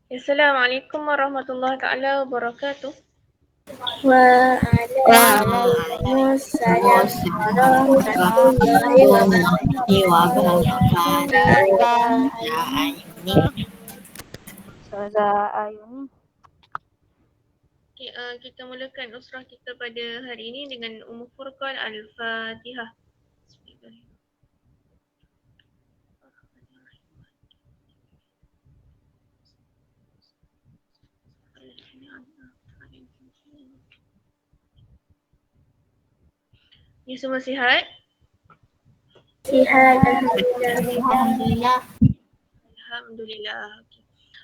Assalamualaikum warahmatullahi taala wabarakatuh. Waalaikumsalam warahmatullahi wabarakatuh. Ustazah Ayuni. Okay, kita mulakan usrah kita pada hari ini dengan Ummul Furqan Al-Fatihah. Ya, semua sihat? Sihat, alhamdulillah. Alhamdulillah.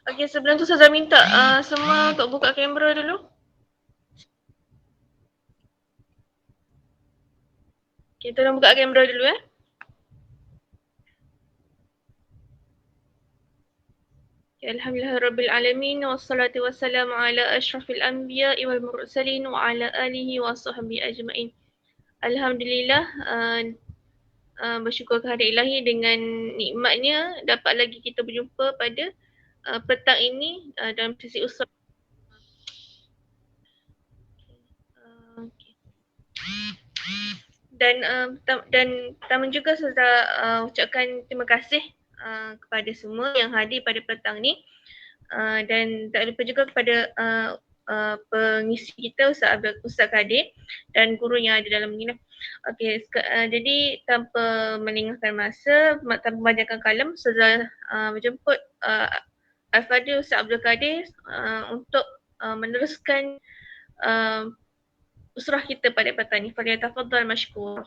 Okey, sebelum tu saya minta semua untuk buka kamera dulu. Okey, tolong buka kamera dulu . Alhamdulillah Rabbil Alamin, wassalatu wassalamu ala ashrafil anbiya wal mursalin wa ala alihi wa sahbihi ajma'in. Alhamdulillah, bersyukur kepada Ilahi dengan nikmatnya dapat lagi kita berjumpa pada petang ini dalam sesi usrah. Dan pertama juga saya ucapkan terima kasih kepada semua yang hadir pada petang ni, dan tak lupa juga kepada pengisi kita Ustaz Kadir dan guru yang ada dalam ni. Okey, jadi tanpa melengahkan masa, tanpa membanjirkan kalam, saya menjemput Al-Fadhil Ustaz Abdul Kadir untuk meneruskan usrah kita pada petang ni. Falyatafaddal mashkur.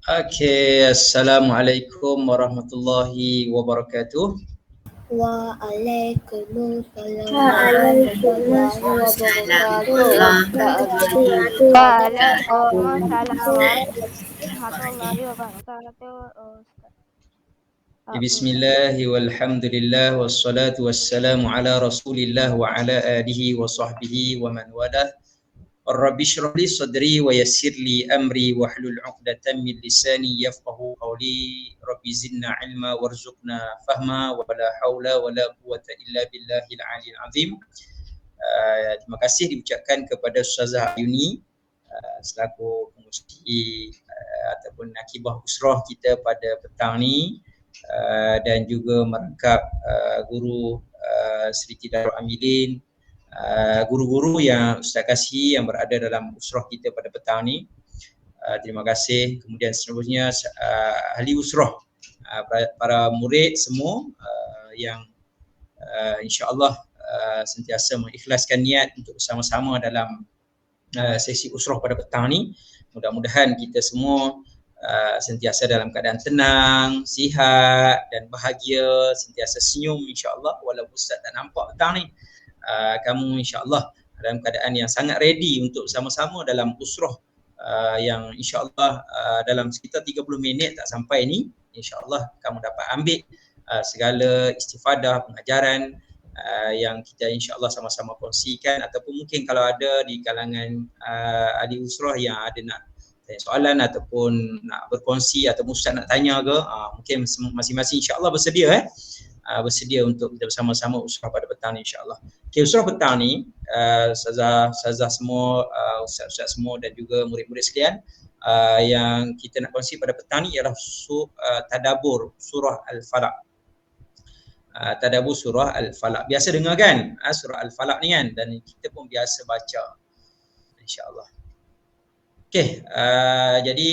Okey, Assalamualaikum warahmatullahi wabarakatuh. Waalaikumsalam warahmatullahi wabarakatuh. Bismillahi walhamdulillah wassalatu wassalamu ala rasulillah wa ala alihi wa sahbihi wa man walah. Rabbi shrah li sadri wa yassir li amri wahlul 'uqdatam min lisani yafqahu qawli. Rabbi zidna ilma warzuqna fahma wa la haula wa la quwwata illa billahil 'aliyyil 'azim. Terima kasih diucapkan kepada Ustazah Ayuni selaku pengurusi ataupun nakibah usrah kita pada petang ni, dan juga merangkap guru Sri Darul Amilin, guru-guru yang Ustaz kasih yang berada dalam usrah kita pada petang ni. Terima kasih. Kemudian seterusnya ahli usrah, para murid semua yang insya-Allah sentiasa mengikhlaskan niat untuk bersama-sama dalam sesi usrah pada petang ni. Mudah-mudahan kita semua sentiasa dalam keadaan tenang, sihat dan bahagia, sentiasa senyum insya-Allah. Walaupun Ustaz tak nampak petang ni, kamu insya-Allah dalam keadaan yang sangat ready untuk sama-sama dalam usrah yang insya-Allah dalam sekitar 30 minit tak sampai ni, insya-Allah kamu dapat ambil segala istifadah pengajaran yang kita insya-Allah sama-sama kongsikan, ataupun mungkin kalau ada di kalangan ahli usrah yang ada nak tanya soalan ataupun nak berkongsi atau ustaz nak tanya ke, mungkin masing-masing insya-Allah bersedia bersedia untuk kita bersama-sama usrah pada petang ni insya-Allah. Okey, usrah petang ni ustazah semua, ustaz-ustaz semua dan juga murid-murid sekalian, yang kita nak kongsi pada petang ni ialah tadabbur surah Al-Falaq. Tadabbur surah Al-Falaq. Biasa dengar kan surah Al-Falaq ni kan, dan kita pun biasa baca insya-Allah. Okey, jadi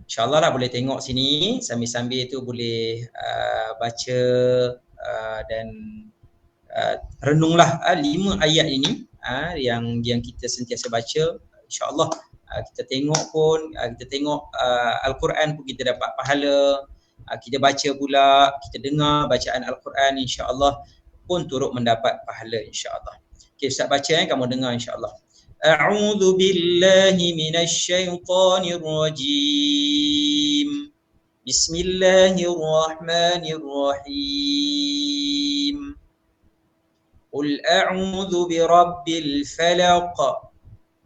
insya-Allah lah boleh tengok sini, sambil-sambil tu boleh baca dan renunglah 5 ayat ini yang kita sentiasa baca. Insya-Allah kita tengok pun, kita tengok Al-Quran pun kita dapat pahala, kita baca pula, kita dengar bacaan Al-Quran insya-Allah pun turut mendapat pahala insya-Allah. Okey, Ustaz baca kamu dengar insya-Allah. A'udzu billahi minasy syaithanir rajim. Bismillahirrahmanirrahim. Qul a'udzu birabbil falaq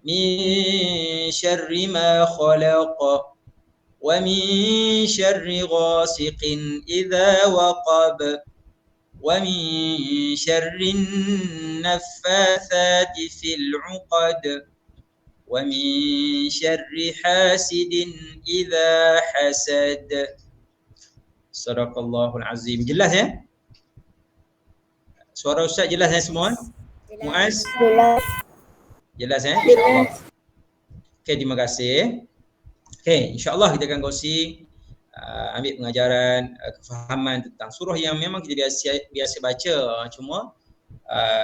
min syarri ma khalaq wa min syarri ghasiqin idza waqab wa min syarrin naffatsati fil 'uqad wa min syarri hasidin idza hasad. Sadaqallahul azim. Jelas ya? Suara Ustaz jelas ya semua? Muaz? Jelas. Jelas ya? Jelas. Okey, terima kasih. Okey, insya-Allah kita akan kongsi ambil pengajaran kefahaman tentang surah yang memang kita biasa baca, cuma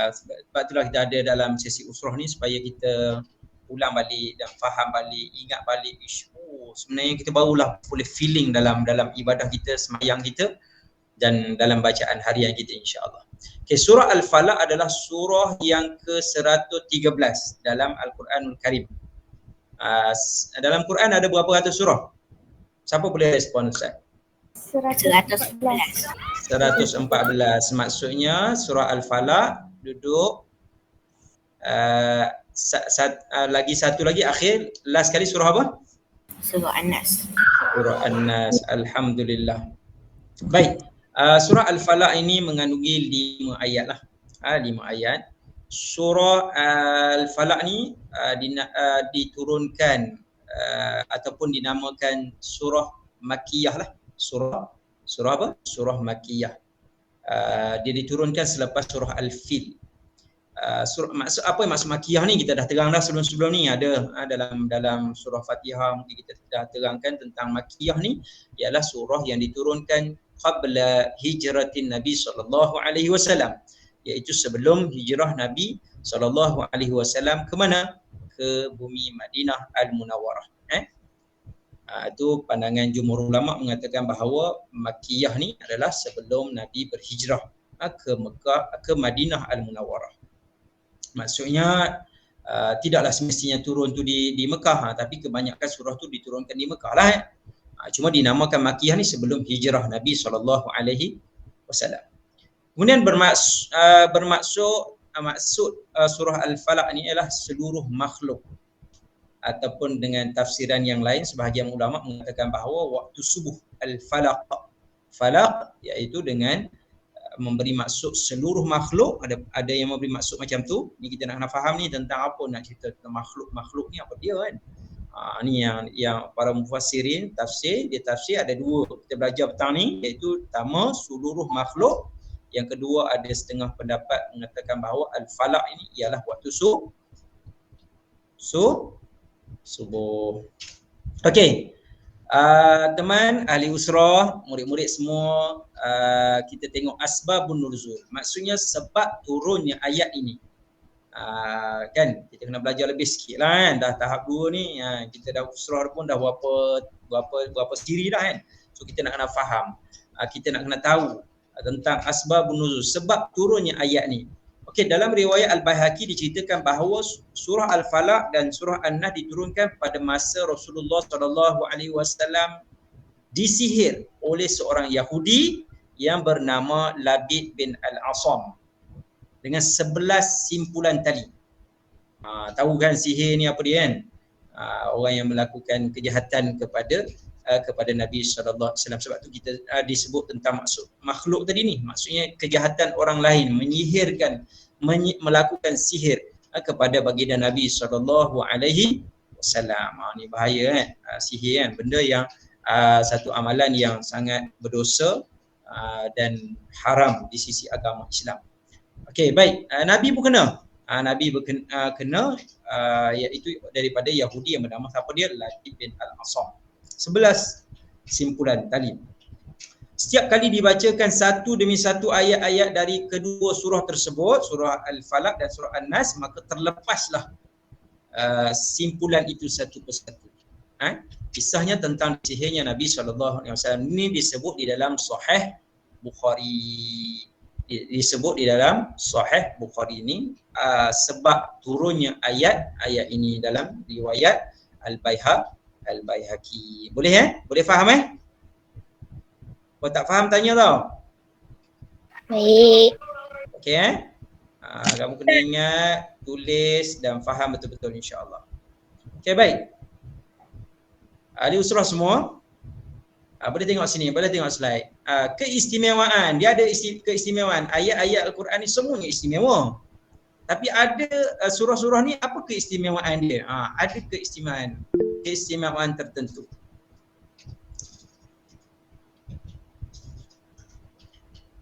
sebab itulah kita ada dalam sesi usrah ni supaya kita ulang balik dan faham balik, ingat balik sebenarnya kita barulah boleh feeling dalam ibadah kita, sembahyang kita dan dalam bacaan harian kita insya-Allah. Okey, surah Al-Falaq adalah surah yang ke-113 dalam Al-Quranul Karim. Dalam Quran ada berapa ratus surah? Siapa boleh respon Ustaz? 114. 114. Maksudnya surah Al-Falaq duduk lagi satu lagi akhir, last kali surah apa? Surah An-Nas. Surah An-Nas. Alhamdulillah. Baik. Surah Al-Falaq ini mengandungi 5 ayat lah. 5 ayat. Surah Al-Falaq ni diturunkan ataupun dinamakan surah Makkiyah lah. Surah apa? Surah Makkiyah. Dia diturunkan selepas surah Al-Fil. Maksud apa yang maksud Makkiyah ni kita dah terang dah sebelum ni, ada dalam surah Fatihah mungkin kita dah terangkan tentang Makkiyah ni ialah surah yang diturunkan qabla hijratin Nabi sallallahu alaihi wasallam, iaitu sebelum hijrah Nabi sallallahu alaihi wasallam ke mana? Ke bumi Madinah Al-Munawwarah. Itu pandangan jumhur ulama mengatakan bahawa Makkiyah ni adalah sebelum Nabi berhijrah ke Mekah, ke Madinah Al-Munawwarah. Maksudnya tidaklah semestinya turun tu di Mekah, tapi kebanyakan surah tu diturunkan di Mekah lah. Cuma dinamakan Makkiyah ni sebelum hijrah Nabi sallallahu alaihi wasallam. Kemudian maksud surah Al-Falaq ni ialah seluruh makhluk, ataupun dengan tafsiran yang lain sebahagian ulama mengatakan bahawa waktu subuh Al-Falaq. Falaq iaitu dengan memberi maksud seluruh makhluk, ada yang memberi maksud macam tu. Ni kita nak faham ni tentang apa, nak cerita tentang makhluk ni apa dia kan. Ni yang para mufassirin tafsir, dia tafsir ada dua kita belajar petang ni, iaitu pertama seluruh makhluk, yang kedua ada setengah pendapat mengatakan bahawa Al-Falaq ini ialah waktu subuh. Okey. Teman ahli usrah, murid-murid semua, kita tengok asbabun nuzul. Maksudnya sebab turunnya ayat ini. Kan kita kena belajar lebih sikit lah kan. Dah tahap 2 ni, kita dah usrah pun dah berapa siri dah kan. So kita nak kena faham, kita nak kena tahu tentang asbabun nuzul, sebab turunnya ayat ni. Okey, dalam riwayat Al-Baihaqi diceritakan bahawa surah Al-Falaq dan surah An-Nas diturunkan pada masa Rasulullah sallallahu alaihi wasallam disihir oleh seorang Yahudi yang bernama Labid bin Al-Asam dengan 11 simpulan tali. Tahu kan sihir ni apa dia kan? Orang yang melakukan kejahatan kepada Nabi sallallahu alaihi wasallam. Sebab tu kita disebut tentang maksud makhluk tadi ni, maksudnya kejahatan orang lain, menyihirkan, melakukan sihir kepada baginda Nabi sallallahu alaihi wasallam. Ni bahaya kan, sihir kan, benda yang satu amalan yang sangat berdosa dan haram di sisi agama Islam. Okey, baik. Nabi pun kena. Nabi kena iaitu daripada Yahudi yang bernama siapa dia? Labid bin Al-Asam. 11 simpulan tali. Setiap kali dibacakan satu demi satu ayat-ayat dari kedua surah tersebut, surah Al-Falaq dan surah An-Nas, maka terlepaslah simpulan itu satu persatu. Kisahnya tentang sihirnya Nabi SAW ini disebut di dalam Sahih Bukhari. disebut di dalam Sahih Bukhari ini sebab turunnya ayat ini dalam riwayat Al-Baihaqi. Boleh Boleh faham Kalau tak faham tanya tau. Baik. Okey kamu kena ingat, tulis dan faham betul-betul insya-Allah. Okey baik. Ahli usrah semua. Boleh tengok sini, boleh tengok slide. Keistimewaan, dia ada keistimewaan. Ayat-ayat Al-Quran ni semuanya istimewa. Tapi ada surah-surah ni apa keistimewaan dia? Ada keistimewaan tertentu.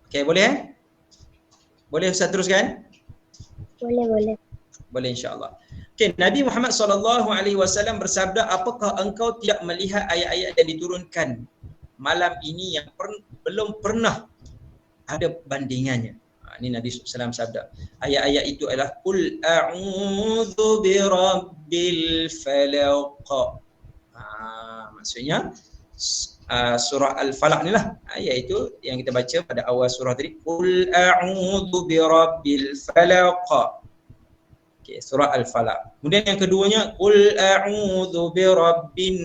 Okey, boleh? Boleh Ustaz teruskan? Boleh. Boleh insya-Allah. Okey, Nabi Muhammad SAW bersabda, apakah engkau tidak melihat ayat-ayat yang diturunkan malam ini yang belum pernah ada bandingannya? Ini Nabi SAW sabda. Ayat-ayat itu adalah Qul a'udzu birabbil falaq. Maksudnya surah Al-Falaq ni lah. Ayat itu yang kita baca pada awal surah tadi. Qul a'udzu birabbil falaq. Okay, surah Al-Falaq. Kemudian yang keduanya Qul a'udzu birabbin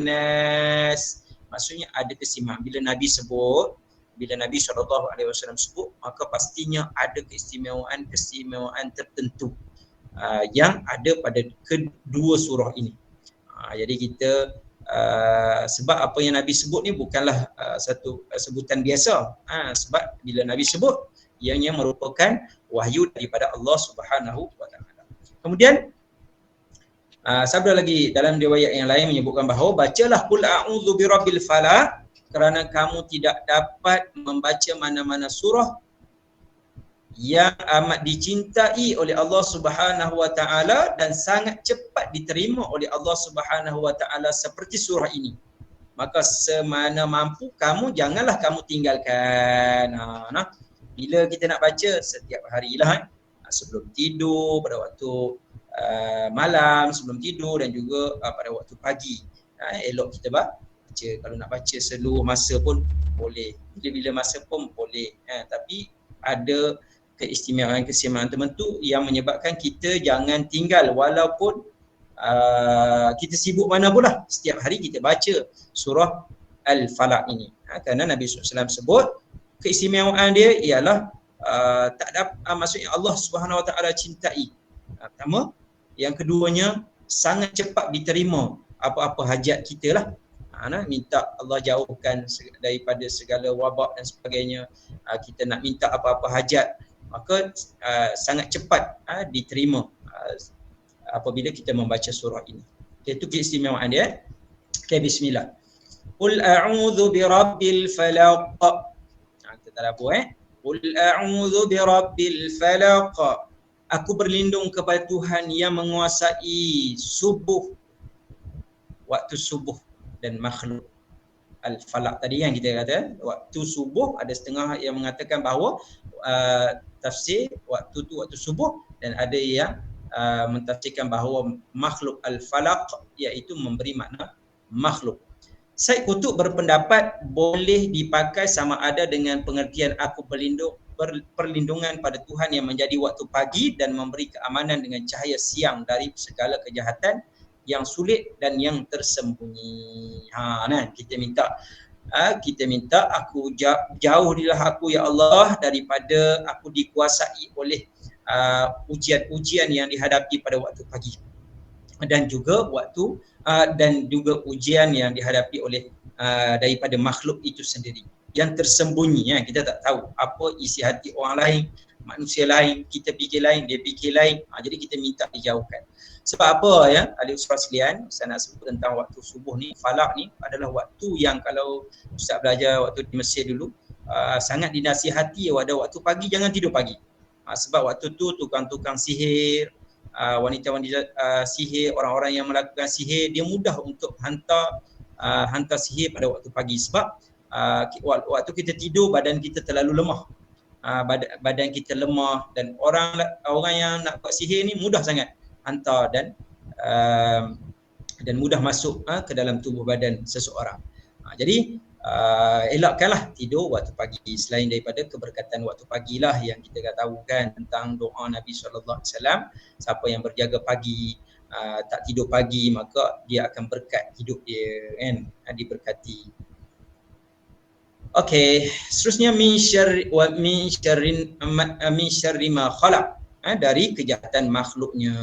nas. Maksudnya ada kesimpulan bila Nabi SAW sebut, maka pastinya ada keistimewaan tertentu yang ada pada kedua surah ini. Jadi kita sebab apa yang Nabi sebut ni bukanlah satu sebutan biasa. Sebab bila Nabi sebut, ianya merupakan wahyu daripada Allah Subhanahu wa taala. Kemudian sabda lagi dalam riwayat yang lain menyebutkan bahawa bacalah Qul a'udzu birabbil falaq kerana kamu tidak dapat membaca mana-mana surah yang amat dicintai oleh Allah Subhanahu wa taala dan sangat cepat diterima oleh Allah Subhanahu wa taala seperti surah ini. Maka semana mampu kamu janganlah kamu tinggalkan. Bila kita nak baca setiap harilah sebelum tidur, pada waktu malam sebelum tidur dan juga pada waktu pagi. Elok kita baca. Kalau nak baca seluruh masa pun boleh, bila masa pun boleh. Tapi ada keistimewaan tertentu yang menyebabkan kita jangan tinggal walaupun kita sibuk mana pun lah. Setiap hari kita baca surah Al-Falaq ini. Kerana Nabi SAW sebut keistimewaan dia ialah maksudnya Allah Subhanahu Wa Taala cintai. Pertama, yang keduanya sangat cepat diterima apa-apa hajat kita lah. Minta Allah jauhkan daripada segala wabak dan sebagainya. Kita nak minta apa-apa hajat, maka sangat cepat diterima apabila kita membaca surah ini. Itu keistimewaan dia. Okay, bismillah. Qul a'udzu birabbil falaq. Kita tadabbur Qul a'udzu birabbil falaq. Aku berlindung kepada Tuhan yang menguasai subuh, waktu subuh dan makhluk. Al-Falaq tadi yang kita kata, waktu subuh, ada setengah yang mengatakan bahawa tafsir waktu tu waktu subuh, dan ada yang mentafsirkan bahawa makhluk Al-Falaq iaitu memberi makna makhluk. Syekh Qutb berpendapat boleh dipakai sama ada dengan pengertian aku perlindungan pada Tuhan yang menjadi waktu pagi dan memberi keamanan dengan cahaya siang dari segala kejahatan yang sulit dan yang tersembunyi. Kita minta aku jauhilah aku ya Allah daripada aku dikuasai oleh ujian-ujian yang dihadapi pada waktu pagi dan juga ujian yang dihadapi oleh daripada makhluk itu sendiri yang tersembunyi. Kita tak tahu apa isi hati orang lain, manusia lain, kita fikir lain, dia fikir lain. Jadi kita minta dijauhkan. Sebab apa ahli usrah sekalian, saya nak sebut tentang waktu subuh ni, falak ni adalah waktu yang kalau Ustaz belajar waktu di Mesir dulu, sangat dinasihati pada waktu pagi jangan tidur pagi. Sebab waktu tu tukang-tukang sihir, wanita-wanita sihir, orang-orang yang melakukan sihir, dia mudah untuk hantar sihir pada waktu pagi. Sebab waktu kita tidur badan kita terlalu lemah. Badan kita lemah dan orang yang nak buat sihir ni mudah sangat hantar dan mudah masuk ke dalam tubuh badan seseorang. Jadi elakkanlah tidur waktu pagi. Selain daripada keberkatan waktu pagi lah yang kita dah tahu kan tentang doa Nabi SAW, siapa yang berjaga pagi, tak tidur pagi, maka dia akan berkat hidup dia kan, diberkati. Okey, seterusnya min syarri ma khalaq, dari kejahatan makhluknya.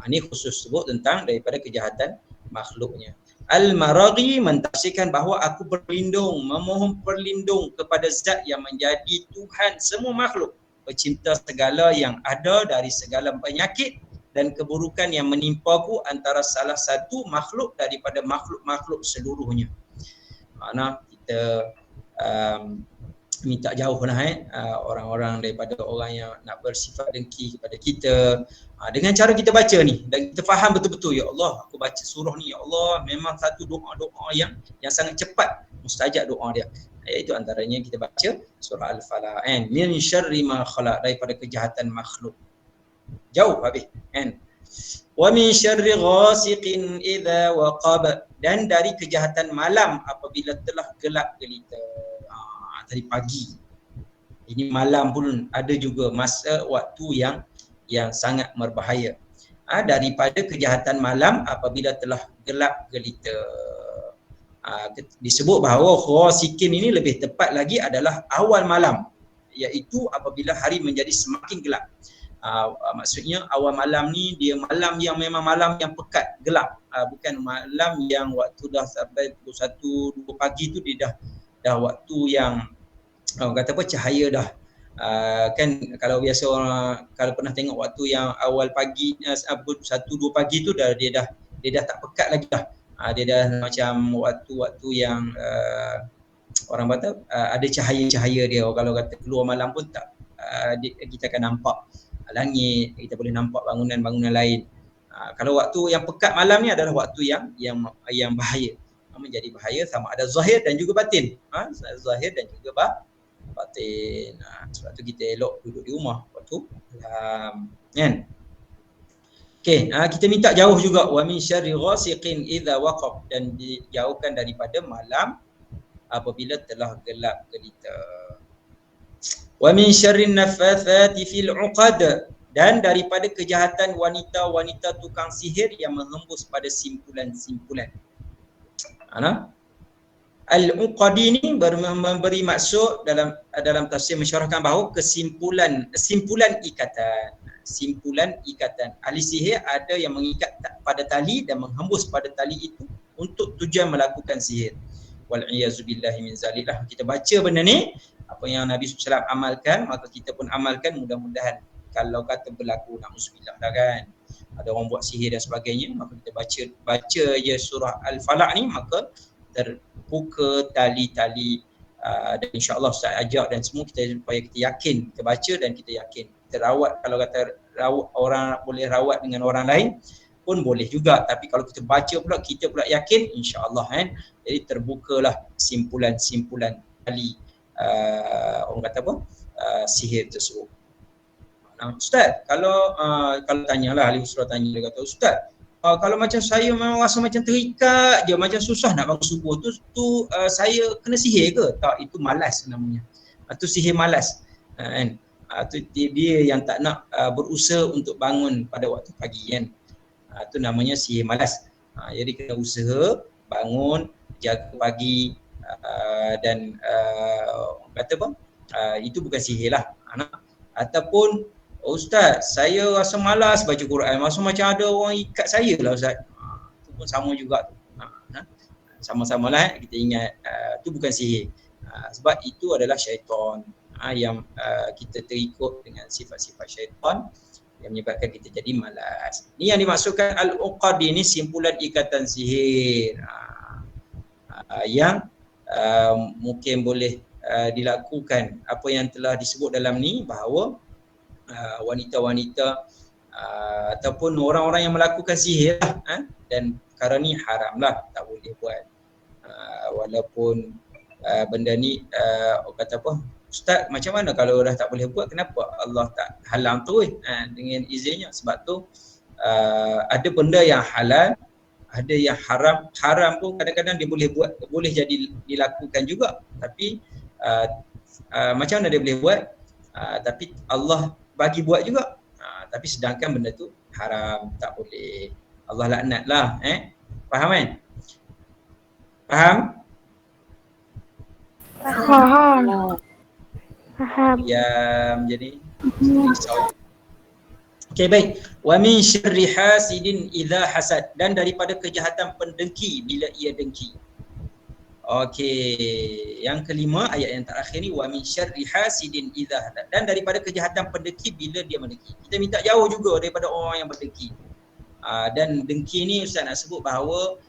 Ini khusus sebut tentang daripada kejahatan makhluknya. Al-Maraghi mentafsirkan bahawa aku berlindung, memohon perlindung kepada zat yang menjadi Tuhan semua makhluk, pencipta segala yang ada dari segala penyakit dan keburukan yang menimpaku antara salah satu makhluk daripada makhluk-makhluk seluruhnya. Makna kita minta jauh lah orang-orang daripada orang yang nak bersifat dengki kepada kita, dengan cara kita baca ni dan kita faham betul-betul, ya Allah aku baca surah ni, ya Allah memang satu doa-doa yang sangat cepat mustajab doa dia, iaitu antaranya kita baca surah Al-Falaq kan, min syarri ma khalaq, daripada kejahatan makhluk. Jauh habis kan. Wa min syarri ghasiqin idza waqab, dan dari kejahatan malam apabila telah gelap gelita. Tadi pagi, ini malam pun ada juga masa waktu yang sangat berbahaya. Daripada kejahatan malam apabila telah gelap gelita. Disebut bahawa ghasiqin ini lebih tepat lagi adalah awal malam, iaitu apabila hari menjadi semakin gelap. Maksudnya awal malam ni dia malam yang memang malam yang pekat gelap, bukan malam yang waktu dah sampai 1-2 pagi tu dia dah waktu yang kata apa, cahaya dah. Kan kalau biasa orang kalau pernah tengok waktu yang awal pagi 1-2 pagi tu dia dah tak pekat lagi dah. Dia dah macam waktu-waktu yang orang kata ada cahaya-cahaya dia. Kalau kata keluar malam pun tak kita akan nampak langit, kita boleh nampak bangunan-bangunan lain. Kalau waktu yang pekat malam ni adalah waktu yang bahaya. Menjadi bahaya sama ada zahir dan juga batin. Zahir dan juga batin. Sebab tu kita elok duduk di rumah waktu kan. Okey, kita minta jauh juga wa min syarri ghasiqin idza waqab, dan dijauhkan daripada malam apabila telah gelap gelita. Wa min syarrin naffatsati fil 'uqad, dan daripada kejahatan wanita-wanita tukang sihir yang menghembus pada simpulan-simpulan. Al-uqad ini memberi maksud dalam tafsir mensyarahkan bahawa simpulan ikatan. Ahli sihir ada yang mengikat pada tali dan menghembus pada tali itu untuk tujuan melakukan sihir. Wal'iyazubillahi min zalilah. Kita baca benda ni, apa yang Nabi SAW amalkan, maka kita pun amalkan, mudah-mudahan. Kalau kata berlaku, na'udzubillah dah kan, ada orang buat sihir dan sebagainya, maka kita baca je surah Al-Falaq ni, maka terbuka tali-tali. Dan insya-Allah Ustaz ajak dan semua kita supaya kita yakin, kita baca dan kita yakin. Kita rawat, kalau kata orang boleh rawat dengan orang lain pun boleh juga, tapi kalau kita baca pula, kita pula yakin, insya-Allah kan. Jadi terbukalah simpulan-simpulan tali orang kata apa, sihir tersebut. Ustaz, kalau tanyalah ahli usul tanya, dia kata, Ustaz, kalau macam saya memang rasa macam terikat je, macam susah nak bangun subuh tu saya kena sihir ke? Tak, itu malas namanya. Itu sihir malas. Kan? Itu dia yang tak nak berusaha untuk bangun pada waktu pagi kan. Itu namanya sihir malas. Jadi kena usaha bangun, jaga pagi dan kata apa? Itu bukan sihir lah. Ataupun Ustaz, saya rasa malas baca Quran, rasa macam ada orang ikat saya lah Ustaz. Itu pun sama juga tu. Sama-sama lah kita ingat, itu bukan sihir. Sebab itu adalah syaitan yang kita terikut dengan sifat-sifat syaitan yang menyebabkan kita jadi malas. Ini yang dimaksudkan al-uqad ini, simpulan ikatan sihir yang mungkin boleh dilakukan. Apa yang telah disebut dalam ni bahawa wanita-wanita ataupun orang-orang yang melakukan sihir dan perkara ni haram lah, tak boleh buat. Walaupun benda ni kata apa, Ustaz macam mana kalau dah tak boleh buat, kenapa Allah tak halang terus dengan izinnya? Sebab tu ada benda yang halal, Ada yang haram, haram pun kadang-kadang dia boleh jadi dilakukan juga, tapi macam mana dia boleh buat, tapi Allah bagi buat juga, tapi sedangkan benda tu haram, tak boleh, Allah laknat lah. Faham kan? Faham? Faham. Faham. Jadi risau. Okey, baik. Wa min syarri hasidin idza hasad, dan daripada kejahatan pendengki bila ia dengki. Okey, yang kelima ayat yang terakhir ni, wa min syarri hasidin idza hasad, dan daripada kejahatan pendengki bila dia mendengki. Kita minta jauh juga daripada orang yang berdengki. Dan dengki ni Ustaz nak sebut bahawa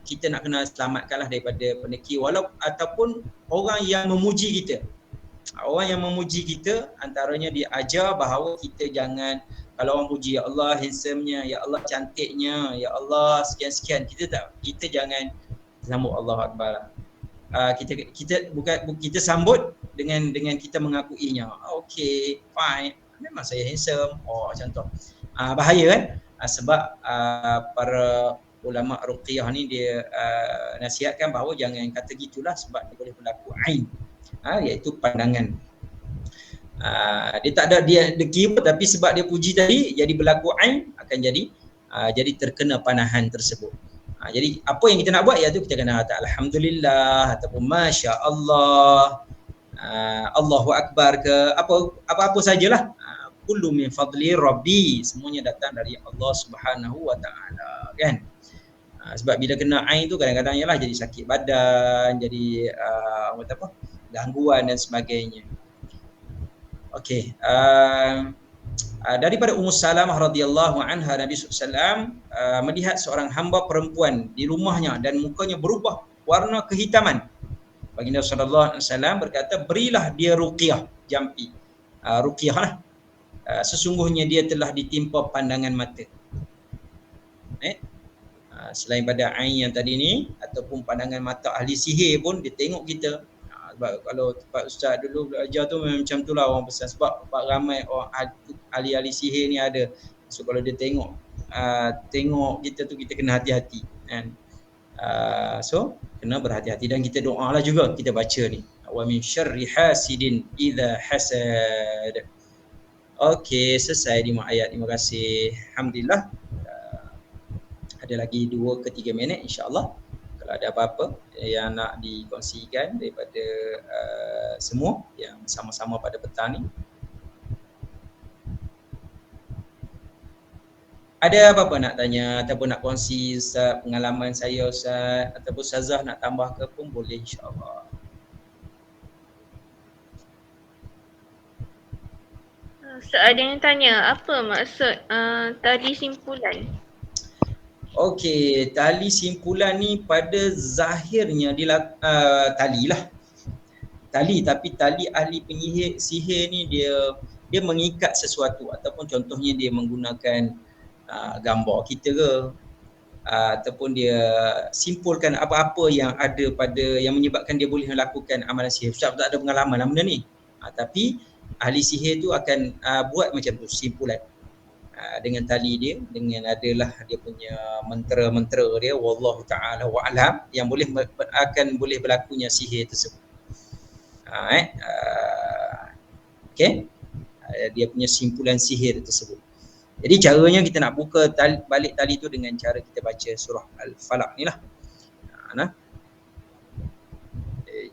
kita nak kena selamatkanlah daripada pendengki, ataupun orang yang memuji kita. Orang yang memuji kita, antaranya dia ajar bahawa kita jangan, kalau orang puji, ya Allah handsome-nya, ya Allah cantiknya, ya Allah sekian-sekian, kita jangan sambut Allah Akbar. Kita sambut dengan kita mengakuinya. Okey, fine, memang saya handsome. Macam tu. Bahaya kan? Sebab para ulama ruqyah ni dia nasihatkan bahawa jangan kata gitulah, sebab dia boleh berlaku ain, iaitu pandangan. Dia tak ada dia dengki, tapi sebab dia puji tadi jadi berlaku ain, akan jadi terkena panahan tersebut. Jadi apa yang kita nak buat, iaitu kita kena kata alhamdulillah ataupun masya Allah, Allahu akbar ke apa sajalah. Kullu min fadli rabbi, semuanya datang dari Allah Subhanahu wa taala, kan? Sebab bila kena ain tu kadang-kadang ialah jadi sakit badan, jadi gangguan dan sebagainya. Okey, daripada Ummu Salamah radhiyallahu anha, Nabi SAW melihat seorang hamba perempuan di rumahnya dan mukanya berubah warna kehitaman. Baginda sallallahu alaihi wasallam berkata, berilah dia ruqyah, jampi. Ruqyah lah. Sesungguhnya dia telah ditimpa pandangan mata. Selain pada ain yang tadi ni, ataupun pandangan mata ahli sihir pun dia tengok kita. Sebab kalau tempat ustaz dulu belajar tu memang macam tu lah orang pesan, sebab ramai orang ahli-ahli sihir ni ada. So kalau dia tengok kita tu, kita kena hati-hati, kan? So kena berhati-hati, dan kita doa lah juga, kita baca ni, wa min syarri hasidin idza hasad. Okey, selesai 5 ayat. Terima kasih. Alhamdulillah. Ada lagi 2 ke 3 minit insya-Allah. Kalau ada apa-apa yang nak dikongsikan daripada semua yang sama-sama pada petang ni. Ada apa-apa nak tanya ataupun nak kongsi Ustaz, pengalaman saya Ustaz, ataupun Ustazah nak tambah ke pun boleh insya-Allah. Ustaz ada yang tanya, apa maksud tali simpulan? Okey, tali simpulan ni pada zahirnya tali lah. Tali, tapi tali ahli penyihir sihir ni dia mengikat sesuatu, ataupun contohnya dia menggunakan gambar kita ke, ataupun dia simpulkan apa-apa yang ada pada yang menyebabkan dia boleh melakukan amalan sihir. Ustaz tak ada pengalaman lah benda ni. Tapi ahli sihir tu akan buat macam tu, simpulan. Dengan tali dia, dengan adalah dia punya mentera-mentera dia, wallahu ta'ala wa'alam, yang akan boleh berlakunya sihir tersebut. Okey, dia punya simpulan sihir tersebut. Jadi caranya kita nak buka balik tali tu dengan cara kita baca surah Al-Falaq ni lah.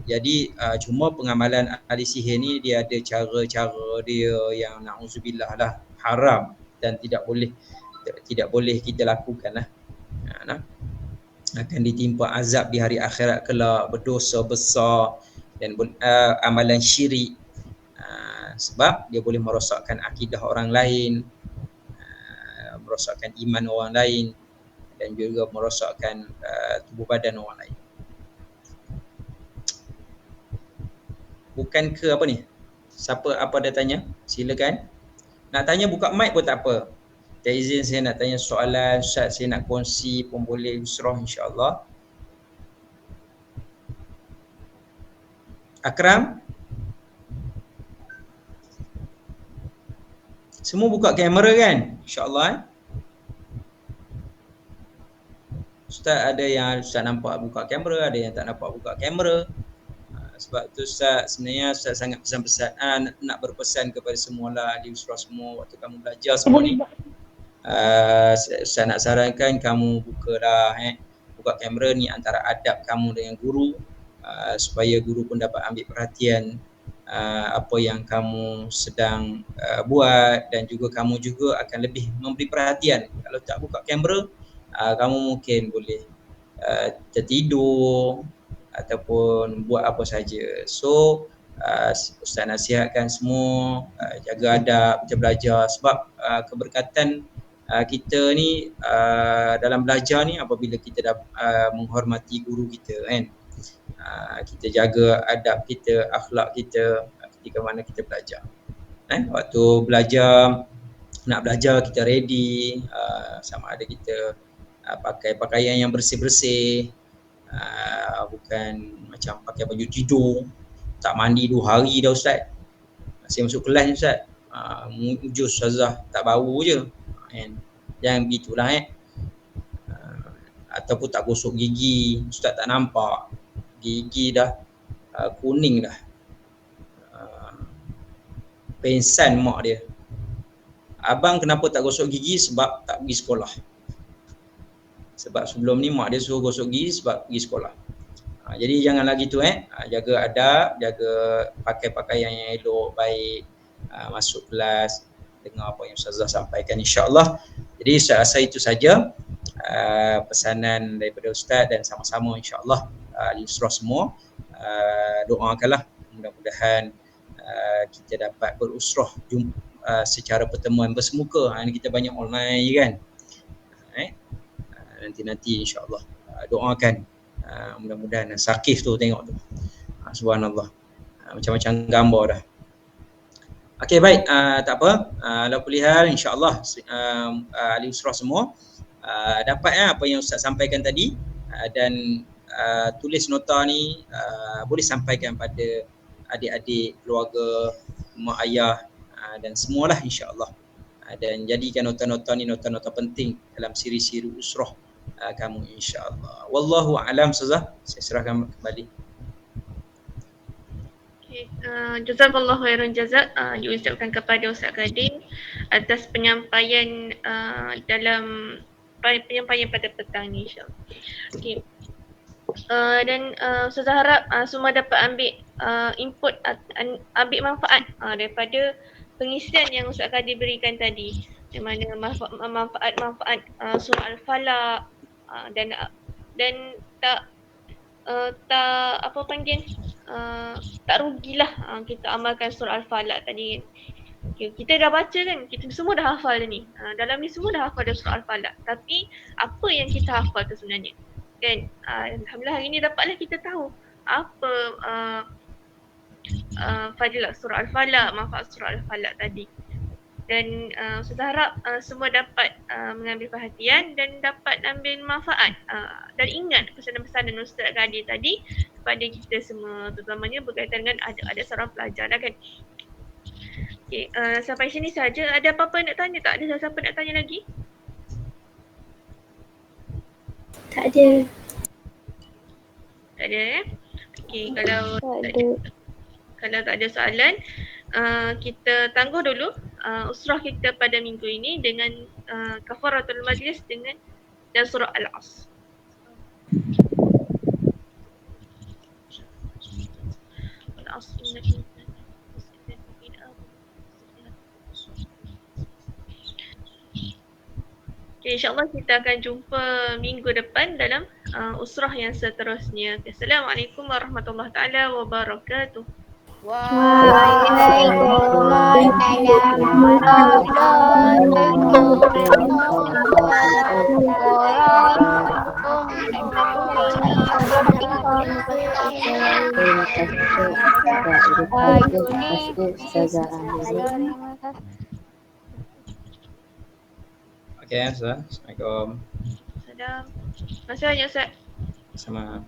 Jadi cuma pengamalan ahli sihir ni dia ada cara-cara dia yang na'udzubillah lah, haram dan tidak boleh kita lakukan lah. Akan ditimpa azab di hari akhirat kelak, berdosa besar dan amalan syirik, sebab dia boleh merosakkan akidah orang lain, merosakkan iman orang lain, dan juga merosakkan tubuh badan orang lain. Bukan ke apa ni? Siapa apa dia tanya? Silakan. Nak tanya buka mic pun tak apa. Saya izin, saya nak tanya soalan, Ustaz saya nak kongsi pun boleh, Yusrah insya-Allah. Akram? Semua buka kamera kan? Insya-Allah. Ustaz ada yang Ustaz nampak buka kamera, ada yang tak nampak buka kamera. Sebab tu Ustaz sebenarnya Ustaz sangat pesan-pesan nak berpesan kepada semua lah di usrah semua waktu kamu belajar semua ni. Ustaz nak sarankan kamu buka kamera ni antara adab kamu dengan guru, supaya guru pun dapat ambil perhatian apa yang kamu sedang buat, dan juga kamu juga akan lebih memberi perhatian. Kalau tak buka kamera, kamu mungkin boleh tertidur ataupun buat apa saja. So Ustaz nasihatkan semua jaga adab, kita belajar sebab keberkatan kita ni dalam belajar ni apabila kita menghormati guru kita kan. Kita jaga adab kita, akhlak kita ketika mana kita belajar. Waktu belajar, nak belajar kita ready, sama ada kita pakai pakaian yang bersih-bersih, bukan macam pakai baju tidur, tak mandi 2 hari dah Ustaz, masih masuk kelas ni Ustaz, ujus Ustazah tak bau je kan. Jangan begitulah ataupun tak gosok gigi, Ustaz tak nampak gigi dah kuning dah, pensan mak dia, abang kenapa tak gosok gigi? Sebab tak pergi sekolah. Sebab sebelum ni mak dia suruh gosok gigi sebab pergi sekolah. Jadi janganlah gitu jaga adab, jaga pakai pakaian yang elok, baik, masuk kelas, dengar apa yang Ustazah sampaikan insya-Allah. Jadi saya rasa itu saja pesanan daripada Ustaz, dan sama-sama insya-Allah di usrah semua doakanlah mudah-mudahan kita dapat berusrah secara pertemuan bersemuka. Ini kita banyak online je kan. Nanti insya-Allah doakan mudah-mudahan Sakif tu tengok tu, subhanallah, macam-macam gambar dah. Okey baik, tak apa, ala kulli hal insya-Allah ahli usrah semua dapat apa yang Ustaz sampaikan tadi, dan tulis nota ni boleh sampaikan pada adik-adik, keluarga, mak ayah dan semualah insya-Allah, dan jadikan nota-nota ni nota-nota penting dalam siri-siri usrah kamu insya-Allah. Wallahu a'lam. Ustazah, saya serahkan kembali. Okay, jazakallahu khairan jazak diucapkan kepada Ustaz Kadir atas penyampaian dalam penyampaian pada petang ni insya-Allah. Okey. Dan Ustazah harap semua dapat ambil input, ambil manfaat daripada pengisian yang Ustaz Kadir berikan tadi, di mana manfaat-manfaat surah Al-Falaq, dan tak apa panggil, tak rugilah kita amalkan surah Al-Falaq tadi. Okay, kita dah baca kan, kita semua dah hafal ni, dalam ni semua dah hafal dah surah Al-Falaq, tapi apa yang kita hafal tu sebenarnya kan? Alhamdulillah hari ni dapatlah kita tahu apa fadilah surah Al-Falaq, manfaat surah Al-Falaq tadi. Dan saya harap semua dapat mengambil perhatian dan dapat ambil manfaat, dan ingat pesanan-pesanan Ustaz Kadir tadi kepada kita semua, terutamanya berkaitan dengan ada seorang pelajar lah kan. Okay, sampai sini saja. Ada apa-apa nak tanya tak? Ada siapa nak tanya lagi? Tak ada. Tak ada Okay, kalau tak ada soalan, kita tangguh dulu usrah kita pada minggu ini dengan kafaratul majlis dan surah Al-Asr. Okay, InsyaAllah kita akan jumpa minggu depan dalam usrah yang seterusnya. Assalamualaikum warahmatullahi taala wabarakatuh. Okey, Ustaz. Assalamualaikum. Salam. Terima kasih banyak Ustaz. Sama.